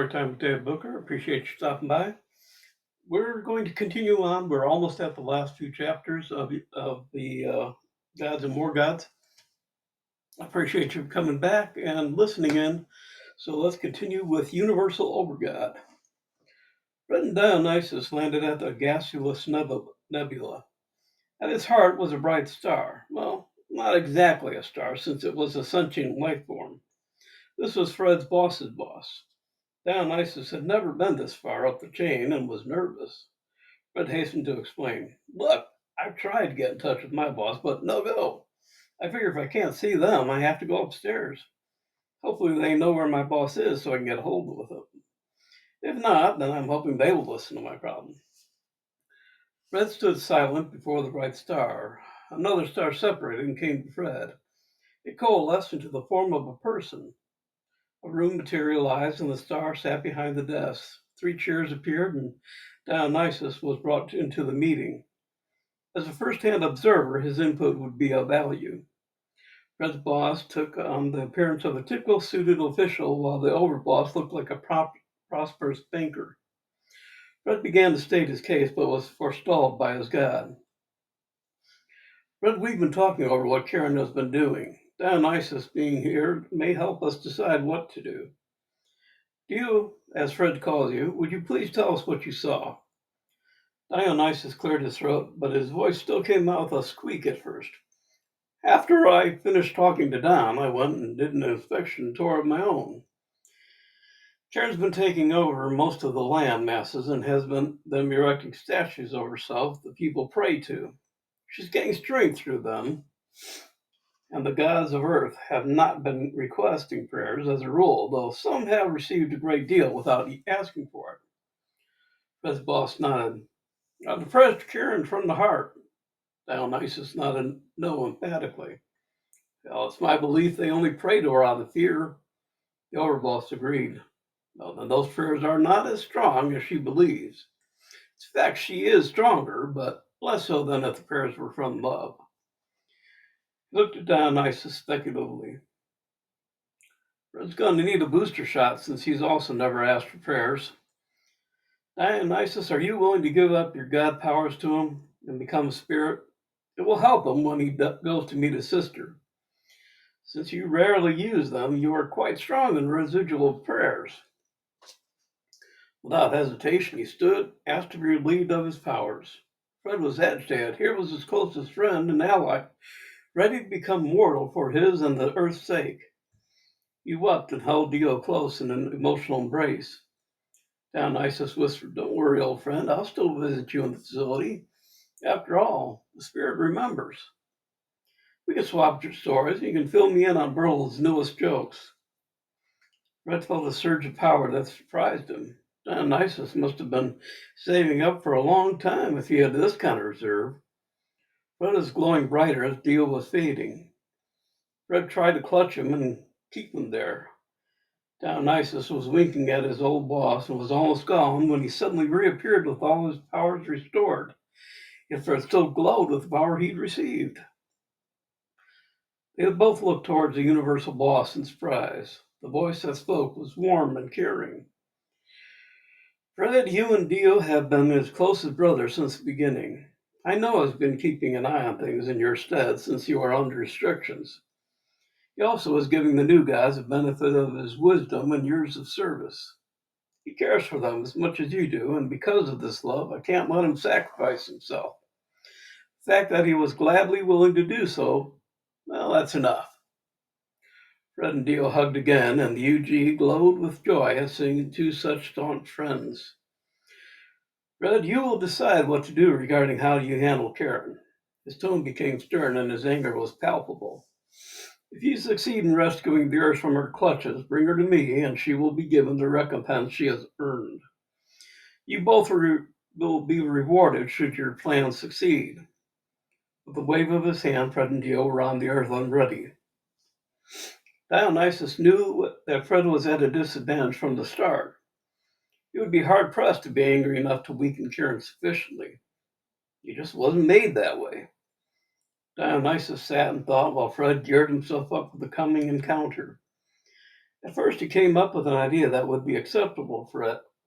Story Time with Dave Booker. Appreciate you stopping by. We're going to continue on. We're almost at the last few chapters of the Gods and More Gods. I appreciate you coming back and listening in. So let's continue with Universal OverGod. Fred and Dionysus landed at the gaseous nebula. At its heart was a bright star. Well, not exactly a star, since it was a sentient life form. This was Fred's boss's boss. Dionysus had never been this far up the chain and was nervous. Fred hastened to explain. Look, I've tried to get in touch with my boss, but no go. I figure if I can't see them, I have to go upstairs. Hopefully they know where my boss is so I can get a hold of him. If not, then I'm hoping they will listen to my problem. Fred stood silent before the bright star. Another star separated and came to Fred. It coalesced into the form of a person. A room materialized and the star sat behind the desk. 3 chairs appeared and Dionysus was brought into the meeting. As a first-hand observer, his input would be of value. Fred's boss took on the appearance of a typical suited official, while the overboss looked like a prosperous banker. Fred began to state his case, but was forestalled by his god. Fred, we've been talking over what Karen has been doing. Dionysus being here may help us decide what to do. You, as Fred calls you, would you please tell us what you saw? Dionysus cleared his throat, but his voice still came out with a squeak at first. After I finished talking to Don, I went and did an inspection tour of my own. Karen's been taking over most of the land masses and has been them erecting statues of herself that people pray to. She's getting strength through them, and the gods of earth have not been requesting prayers as a rule, though some have received a great deal without asking for it. Fred's boss nodded. The prayers to Karen from the heart. Dionysus nodded no emphatically. Well, it's my belief they only pray to her out of fear. The overboss agreed. Well, then those prayers are not as strong as she believes. In fact, she is stronger, but less so than if the prayers were from love. He looked at Dionysus speculatively. Fred's going to need a booster shot since he's also never asked for prayers. Dionysus, are you willing to give up your god powers to him and become a spirit? It will help him when he goes to meet his sister. Since you rarely use them, you are quite strong in residual prayers. Without hesitation, he stood, asked to be relieved of his powers. Fred was agitated. Here was his closest friend and ally, ready to become mortal for his and the earth's sake. He wept and held Dio close in an emotional embrace. Dionysus whispered, Don't worry, old friend. I'll still visit you in the facility. After all, the spirit remembers. We can swap your stories. You can fill me in on Burl's newest jokes. Fred felt a surge of power that surprised him. Dionysus must have been saving up for a long time if he had this kind of reserve. Fred was glowing brighter as Dio was fading. Fred tried to clutch him and keep him there. Dionysus was winking at his old boss and was almost gone when he suddenly reappeared with all his powers restored. Yet Fred still glowed with the power he'd received. They both looked towards the universal boss in surprise. The voice that spoke was warm and caring. Fred, you and Dio have been his closest brothers since the beginning. I know I've been keeping an eye on things in your stead since you are under restrictions. He also is giving the new guys the benefit of his wisdom and years of service. He cares for them as much as you do, and because of this love, I can't let him sacrifice himself. The fact that he was gladly willing to do so, well, that's enough. Fred and Dio hugged again, and the UG glowed with joy at seeing 2 such staunch friends. Fred, you will decide what to do regarding how you handle Karen. His tone became stern, and his anger was palpable. If you succeed in rescuing the earth from her clutches, bring her to me, and she will be given the recompense she has earned. You both will be rewarded should your plan succeed. With a wave of his hand, Fred and Dio were on the earth unready. Dionysus knew that Fred was at a disadvantage from the start. He would be hard-pressed to be angry enough to weaken Karen sufficiently. He just wasn't made that way. Dionysus sat and thought while Fred geared himself up for the coming encounter. At first, he came up with an idea that would be acceptable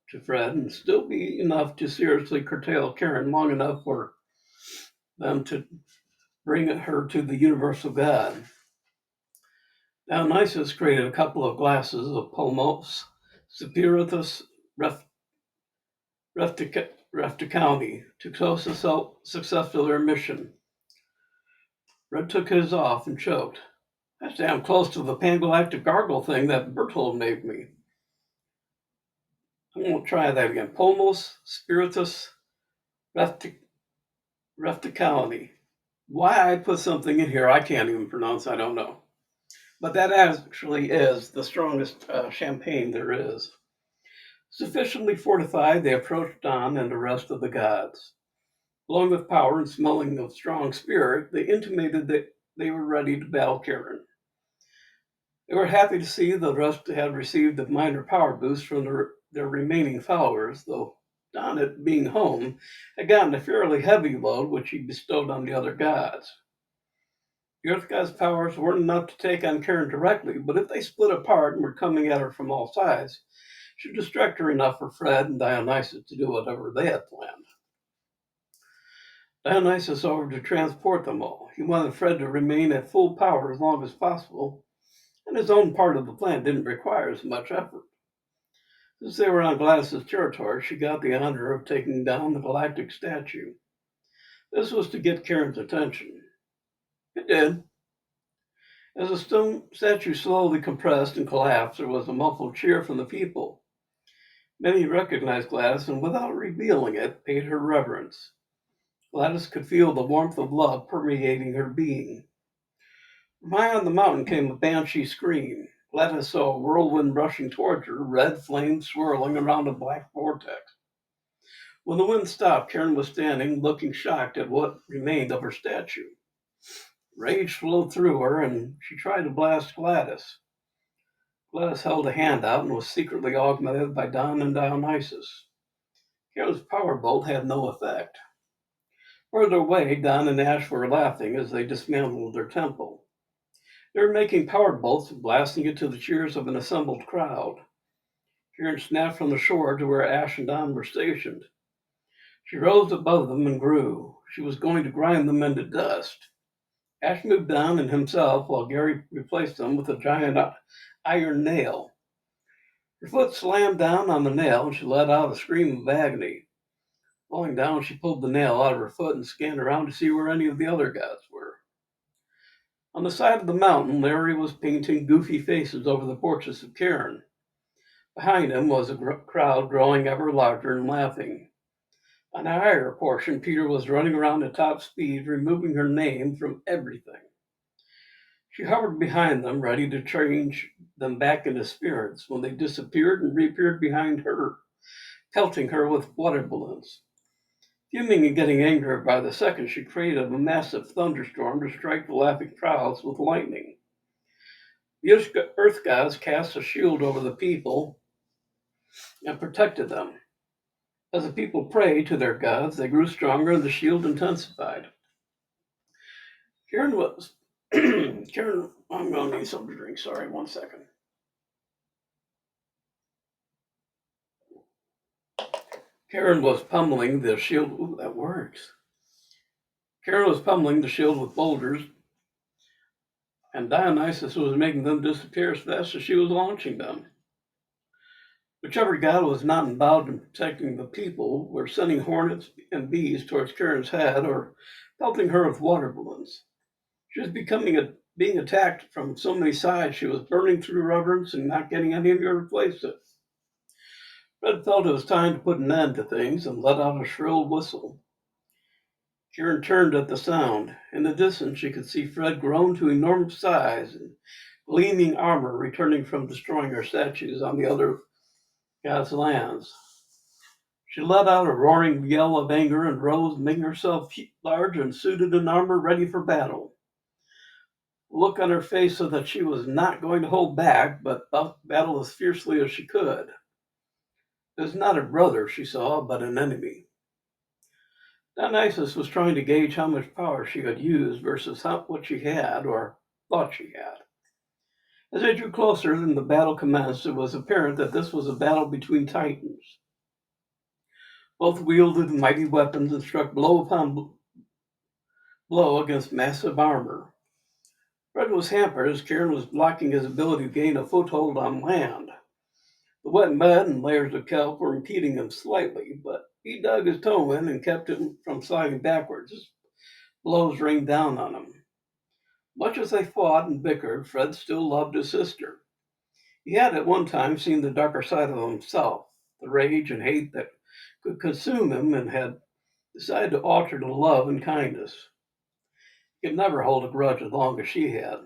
to Fred and still be enough to seriously curtail Karen long enough for them to bring her to the Universal God. Dionysus created a couple of glasses of Pomos, Spiritus Refticani to close success to their mission. Red took his off and choked. That's damn close to the pangalactic gargle thing that Berthold made me. I'm going to try that again. Pomos Spiritus Refticani. Why I put something in here I can't even pronounce, I don't know. But that actually is the strongest champagne there is. Sufficiently fortified, they approached Don and the rest of the gods. Glowing with power and smelling of strong spirit, they intimated that they were ready to battle Karen. They were happy to see the rest had received a minor power boost from their remaining followers, though Don, it being home, had gotten a fairly heavy load which he bestowed on the other gods. The Earth God's powers weren't enough to take on Karen directly, but if they split apart and were coming at her from all sides, it should distract her enough for Fred and Dionysus to do whatever they had planned. Dionysus offered to transport them all. He wanted Fred to remain at full power as long as possible, and his own part of the plan didn't require as much effort. Since they were on Gladys's territory, she got the honor of taking down the galactic statue. This was to get Karen's attention. It did. As the stone statue slowly compressed and collapsed, there was a muffled cheer from the people. Many recognized Gladys and, without revealing it, paid her reverence. Gladys could feel the warmth of love permeating her being. From high on the mountain came a banshee scream. Gladys saw a whirlwind rushing towards her, red flames swirling around a black vortex. When the wind stopped, Karen was standing, looking shocked at what remained of her statue. Rage flowed through her, and she tried to blast Gladys. Gladys held a hand out and was secretly augmented by Don and Dionysus. Karen's power bolt had no effect. Further away, Don and Ash were laughing as they dismantled their temple. They were making power bolts and blasting it to the cheers of an assembled crowd. Karen snapped from the shore to where Ash and Don were stationed. She rose above them and grew. She was going to grind them into dust. Ash moved Don and himself while Gary replaced them with a giant iron nail. Her foot slammed down on the nail and she let out a scream of agony. Falling down, she pulled the nail out of her foot and scanned around to see where any of the other gods were. On the side of the mountain, Larry was painting goofy faces over the portraits of Karen. Behind him was a crowd growing ever larger and laughing. On a higher portion, Peter was running around at top speed, removing her name from everything. She hovered behind them, ready to change them back into spirits when they disappeared and reappeared behind her, pelting her with water balloons. Fuming and getting angrier by the second, she created a massive thunderstorm to strike the laughing crowds with lightning. The Earth gods cast a shield over the people and protected them. As the people prayed to their gods, they grew stronger and the shield intensified. Karen, I'm going to need something to drink. Sorry, 1 second. Karen was pummeling the shield. Ooh, that works. Karen was pummeling the shield with boulders, and Dionysus was making them disappear as fast as she was launching them. Whichever god was not involved in protecting the people were sending hornets and bees towards Karen's head or pelting her with water balloons. She was being attacked from so many sides, she was burning through reverence and not getting any to replace it. Fred felt it was time to put an end to things and let out a shrill whistle. Karen turned at the sound. In the distance, she could see Fred grown to enormous size and gleaming armor returning from destroying her statues on the other god's lands. She let out a roaring yell of anger and rose, making herself large and suited in armor ready for battle. The look on her face so that she was not going to hold back, but battle as fiercely as she could. It was not a brother she saw, but an enemy. Dionysus was trying to gauge how much power she could use versus what she had or thought she had. As they drew closer and the battle commenced, it was apparent that this was a battle between titans. Both wielded mighty weapons and struck blow upon blow against massive armor. Fred was hampered as Kieran was blocking his ability to gain a foothold on land. The wet mud and layers of kelp were impeding him slightly, but he dug his toe in and kept him from sliding backwards as blows rained down on him. Much as they fought and bickered, Fred still loved his sister. He had at one time seen the darker side of himself, the rage and hate that could consume him, and had decided to alter to love and kindness. He could never hold a grudge as long as she had.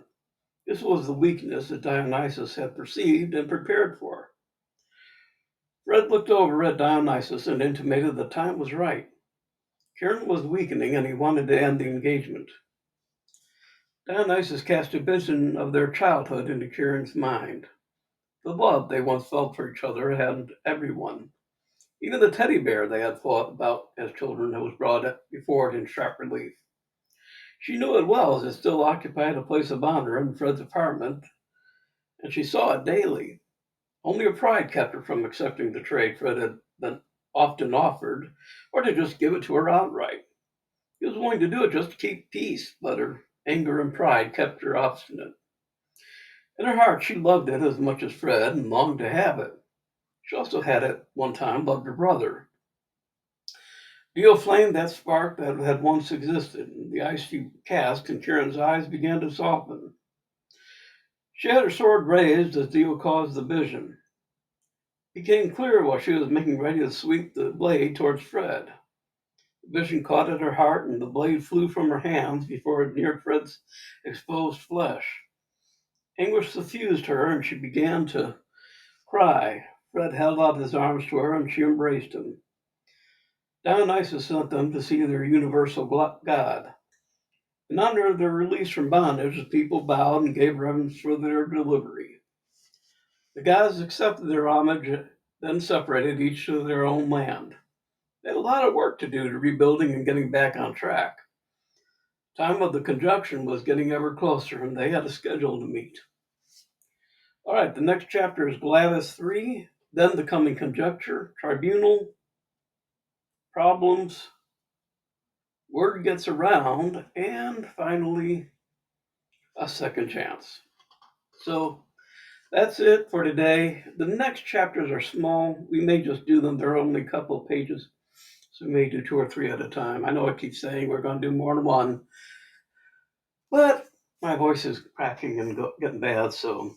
This was the weakness that Dionysus had perceived and prepared for. Fred looked over at Dionysus and intimated the time was right. Kieran was weakening and he wanted to end the engagement. Dionysus cast a vision of their childhood into Kieran's mind. The love they once felt for each other and everyone. Even the teddy bear they had fought about as children was brought before it in sharp relief. She knew it well as it still occupied a place of honor in Fred's apartment, and she saw it daily. Only her pride kept her from accepting the trade Fred had been often offered, or to just give it to her outright. He was willing to do it just to keep peace, but her anger and pride kept her obstinate. In her heart, she loved it as much as Fred and longed to have it. She also had at one time loved her brother. Dio flamed that spark that had once existed, and the ice she cast in Kieran's eyes began to soften. She had her sword raised as Dio caused the vision. It became clear while she was making ready to sweep the blade towards Fred. The vision caught at her heart, and the blade flew from her hands before it neared Fred's exposed flesh. Anguish suffused her, and she began to cry. Fred held out his arms to her, and she embraced him. Dionysus sent them to see their universal god. In honor of their release from bondage, the people bowed and gave reverence for their delivery. The gods accepted their homage, then separated each to their own land. They had a lot of work to do to rebuilding and getting back on track. Time of the conjunction was getting ever closer, and they had a schedule to meet. All right, the next chapter is Gladys 3, then the coming conjuncture, tribunal, problems, word gets around, and finally, a second chance. So that's it for today. The next chapters are small. We may just do them. They're only a couple of pages. So we may do 2 or 3 at a time. I know I keep saying we're going to do more than one. But my voice is cracking and getting bad, so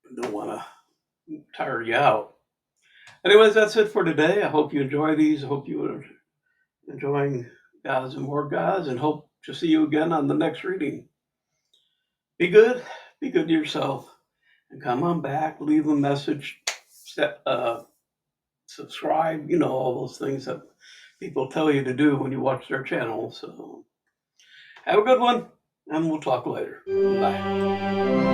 I don't want to tire you out. Anyways, that's it for today. I hope you enjoy these. I hope you are enjoying Gods and More Gods, and hope to see you again on the next reading. Be good to yourself, and come on back, leave a message, subscribe, all those things that people tell you to do when you watch their channel. So have a good one, and we'll talk later. Bye.